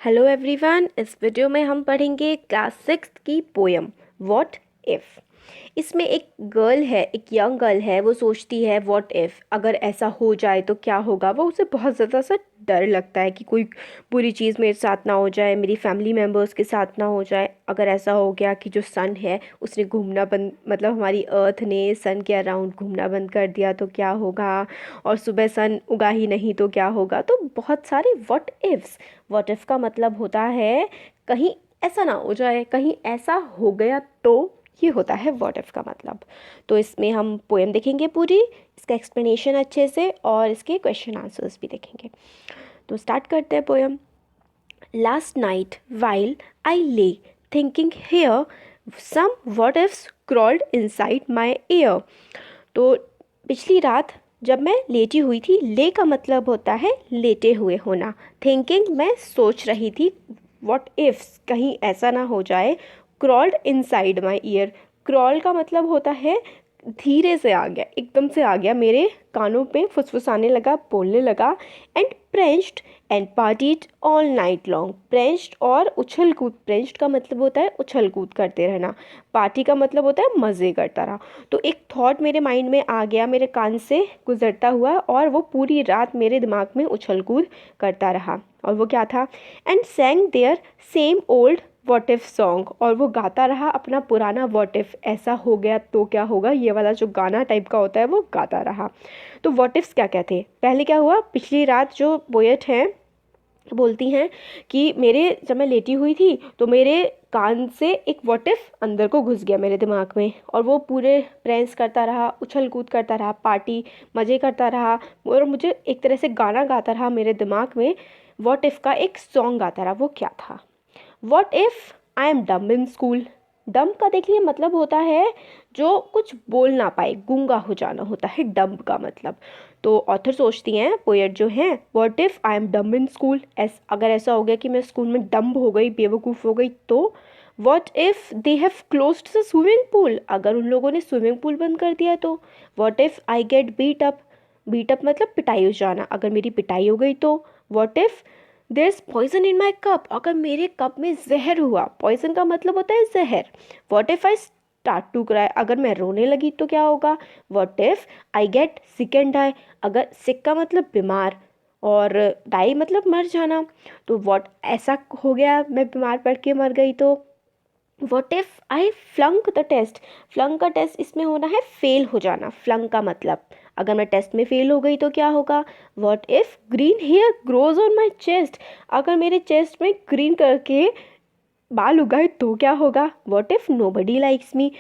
Hello everyone. इस video में हम पढ़ेंगे क्लास 6 की पोयम व्हाट इफ़। इसमें एक गर्ल है, एक यंग गर्ल है, वो सोचती है व्हाट इफ़, अगर ऐसा हो जाए तो क्या होगा। वो उसे बहुत ज़्यादा सा डर लगता है कि कोई बुरी चीज़ मेरे साथ ना हो जाए, मेरी फैमिली मेम्बर्स के साथ ना हो जाए। अगर ऐसा हो गया कि जो सन है उसने घूमना बंद, मतलब हमारी अर्थ ने सन के अराउंड घूमना बंद कर दिया तो क्या होगा, और सुबह सन उगा ही नहीं तो क्या होगा। तो बहुत सारे व्हाट इफ्स। व्हाट इफ़ का मतलब होता है कहीं ऐसा ना हो जाए, कहीं ऐसा हो गया तो, ये होता है व्हाट इफ़ का मतलब। तो इसमें हम पोएम देखेंगे पूरी, इसका एक्सप्लेनेशन अच्छे से, और इसके क्वेश्चन आंसर्स भी देखेंगे। तो स्टार्ट करते हैं poem. Last night while I lay thinking here some what ifs crawled inside my ear. तो पिछली रात जब मैं लेटी हुई थी, ले का मतलब होता है लेटे हुए होना। थिंकिंग मैं सोच रही थी, व्हाट इफ्स कहीं ऐसा ना हो जाए। Crawled inside my year, crawl का मतलब होता है धीरे से आ गया, एकदम से आ गया, मेरे कानों पे फुसफुसाने लगा, बोलने लगा। And pranced and partied all night long. Pranced और उछल कूद, प्रेंच्ड का मतलब होता है उछल कूद करते रहना, पार्टी का मतलब होता है मज़े करता रहा। तो एक थॉट मेरे माइंड में आ गया, मेरे कान से गुजरता हुआ, और वो पूरी रात मेरे दिमाग में उछल कूद करता रहा। और वो क्या था? And sang their same old what if song, और वो गाता रहा अपना पुराना व्हाट इफ, ऐसा हो गया तो क्या होगा, ये वाला जो गाना टाइप का होता है वो गाता रहा। तो व्हाट इफ्स क्या कहते हैं? पहले क्या हुआ, पिछली रात जो पोएट हैं बोलती हैं कि मेरे जब मैं लेटी हुई थी तो मेरे कान से एक व्हाट इफ अंदर को घुस गया मेरे दिमाग में, और वो पूरे प्रेंस करता रहा, उछल कूद करता रहा, पार्टी मज़े करता रहा, और मुझे एक तरह से गाना गाता रहा मेरे दिमाग में। व्हाट इफ़ का एक सॉन्ग गाता रहा। वो क्या था? What if I am dumb in school. डम का देखिए मतलब होता है जो कुछ बोल ना पाए, गूंगा हो जाना होता है डम का मतलब। तो ऑथर सोचती हैं, पोएट जो हैं, what if I am dumb in school, अगर ऐसा हो गया कि मैं स्कूल में डम्ब हो गई, बेवकूफ़ हो गई तो। What if they have closed the swimming pool, अगर उन लोगों ने स्विमिंग पूल बंद कर दिया तो। What if I get beat up, beat up मतलब पिटाई हो जाना, अगर मेरी पिटाई हो गई तो। What if there is poison in my cup, अगर मेरे कप में जहर हुआ, पॉइजन का मतलब होता है जहर। What if I start to cry, अगर मैं रोने लगी तो क्या होगा। What if I get sick and die, अगर सिक का मतलब बीमार, और डाई मतलब मर जाना। तो व्हाट ऐसा हो गया, मैं बीमार पड़ के मर गई तो। What if I flunk the test, flunk का टेस्ट इसमें होना है फेल हो जाना, फ्लंक का मतलब अगर मैं टेस्ट में फेल हो गई तो क्या होगा। What if green hair grows on my chest, अगर मेरे चेस्ट में ग्रीन करके बाल उगाए तो क्या होगा। What if nobody likes me,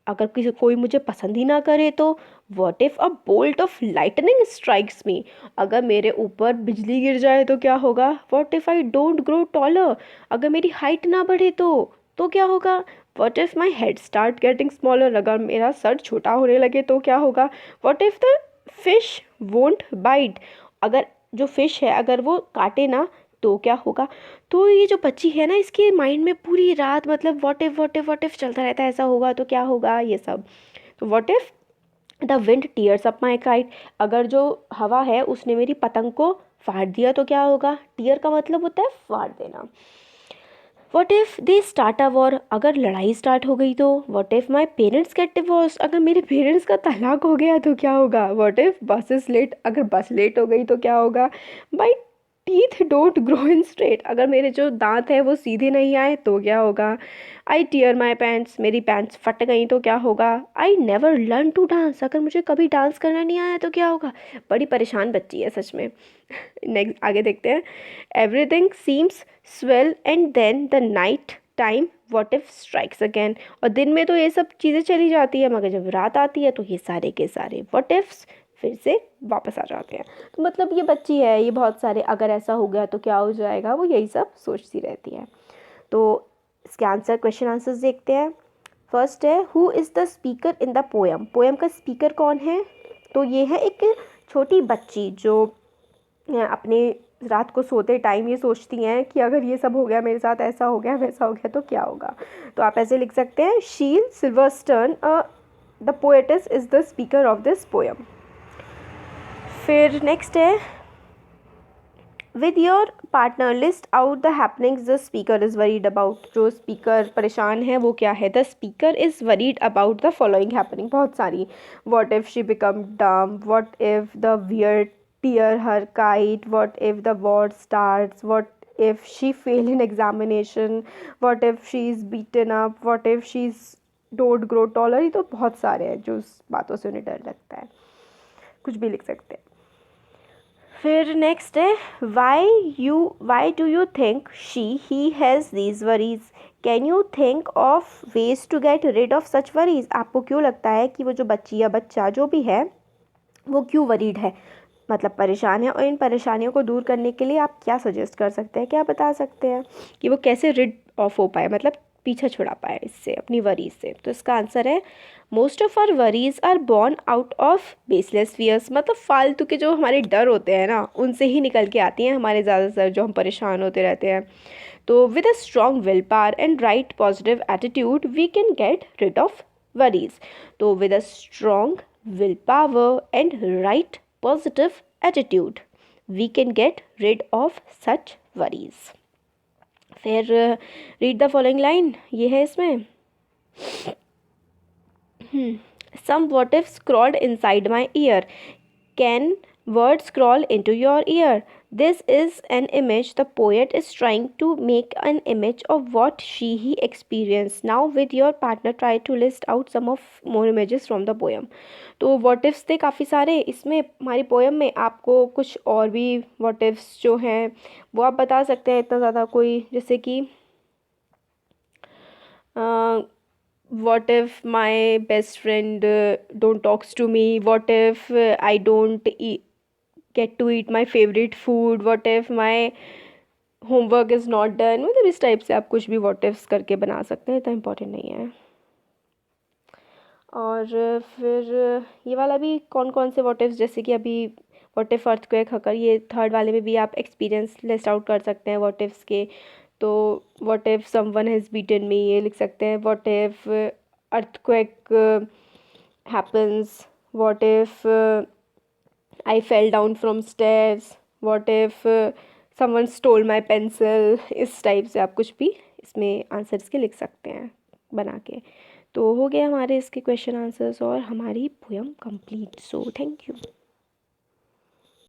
अगर किसी कोई मुझे पसंद ही ना करे तो। What if a bolt of lightning strikes me, अगर मेरे ऊपर बिजली गिर जाए तो क्या होगा। What if I don't grow taller, अगर मेरी हाइट ना बढ़े तो क्या होगा। What if my head start getting smaller, अगर मेरा सर छोटा होने लगे तो क्या होगा। What if the fish won't bite, अगर जो फिश है अगर वो काटे ना तो क्या होगा। तो ये जो बच्ची है ना, इसके माइंड में पूरी रात मतलब what if what if what if चलता रहता है, ऐसा होगा तो क्या होगा, ये सब। तो what if the wind tears up my kite, अगर जो हवा है उसने मेरी पतंग को फाड़ दिया तो क्या होगा। टीयर का मतलब होता है फाड़ देना। What if they start a war, अगर लड़ाई स्टार्ट हो गई तो। What if my parents get divorce, अगर मेरे पेरेंट्स का तलाक हो गया तो क्या होगा। वट इफ़ बस इज लेट, अगर बस लेट हो गई तो क्या होगा। My teeth don't grow in straight, अगर मेरे जो दांत हैं वो सीधे नहीं आए तो क्या होगा। आई टीयर माई पैंट्स, मेरी पैंट्स फट गई तो क्या होगा। I never learn to dance, अगर मुझे कभी डांस करना नहीं आया तो क्या होगा। बड़ी परेशान बच्ची है सच में। नेक्स्ट आगे देखते हैं। Everything seems swell and then the night time what if strikes again, और दिन में तो ये सब चीज़ें चली जाती है, मगर जब रात आती है तो ये सारे के सारे व्हाट इफ्स फिर से वापस आ जाते हैं। तो मतलब ये बच्ची है, ये बहुत सारे अगर ऐसा हो गया तो क्या हो जाएगा, वो यही सब सोचती रहती है। तो इसके आंसर, क्वेश्चन आंसर्स देखते हैं। फर्स्ट है, who is the speaker in the poem, poem का स्पीकर कौन है। तो ये है एक छोटी बच्ची जो अपने रात को सोते टाइम ये सोचती हैं कि अगर ये सब हो गया मेरे साथ, ऐसा हो गया वैसा हो गया तो क्या होगा। तो आप ऐसे लिख सकते हैं, Shel Silverstein the poetess is the speaker of this poem. फिर नेक्स्ट है, with your partner list out the happenings the speaker is worried about. जो स्पीकर परेशान है वो क्या है? The speaker is worried about the following happening, बहुत सारी। What if she become dumb, what if the wear tear her kite, what if the war starts, what if she fail in examination, what if she is beaten up, what if she's don't grow taller। ये तो बहुत सारे हैं जो उस बातों से उन्हें डर लगता है, कुछ भी लिख सकते हैं। फिर नेक्स्ट है why do you think he has these worries, can you think of ways to get rid of such worries. आपको क्यों लगता है कि वो जो बच्ची या बच्चा जो भी है वो क्यों वरीड है, मतलब परेशान है, और इन परेशानियों को दूर करने के लिए आप क्या सजेस्ट कर सकते हैं, क्या बता सकते हैं कि वो कैसे रिड ऑफ हो पाए, मतलब पीछा छुड़ा पाए इससे, अपनी वरीज से। तो इसका आंसर है most of our worries are born out of baseless fears, मतलब फालतू के जो हमारे डर होते हैं ना उनसे ही निकल के आती हैं हमारे ज़्यादातर, जो हम परेशान होते रहते हैं। तो with a strong will power and right positive attitude we can get rid of worries. तो with a strong will power and right positive attitude we can get rid of such worries। फिर read the following line, ये है इसमें some what if crawled inside my ear, can words crawl into your ear? This is an image, the poet is trying to make an image of what he experienced। Now with your partner try to list out some of more images from the poem। तो what ifs थे काफ़ी सारे इसमें हमारी poem में, आपको कुछ और भी what ifs जो हैं वो आप बता सकते हैं, इतना ज़्यादा कोई, जैसे कि what if my best friend don't talks to me, what if I don't get to eat my favorite food, what if my homework is not done। मतलब इस टाइप से आप कुछ भी what ifs करके बना सकते हैं, इतना इम्पोर्टेंट नहीं है। और फिर ये वाला भी कौन कौन से what ifs, जैसे कि अभी what if earthquake occur, ये थर्ड वाले में भी आप एक्सपीरियंस लिस्ट आउट कर सकते हैं what ifs के। तो what if someone has beaten me, ये लिख सकते हैं। what if earthquake happens, what if I fell down from stairs, what if someone stole my pencil। इस टाइप से आप कुछ भी इसमें आंसर्स के लिख सकते हैं बना के। तो हो गया हमारे इसके क्वेश्चन आंसर्स और हमारी poem complete. So thank you.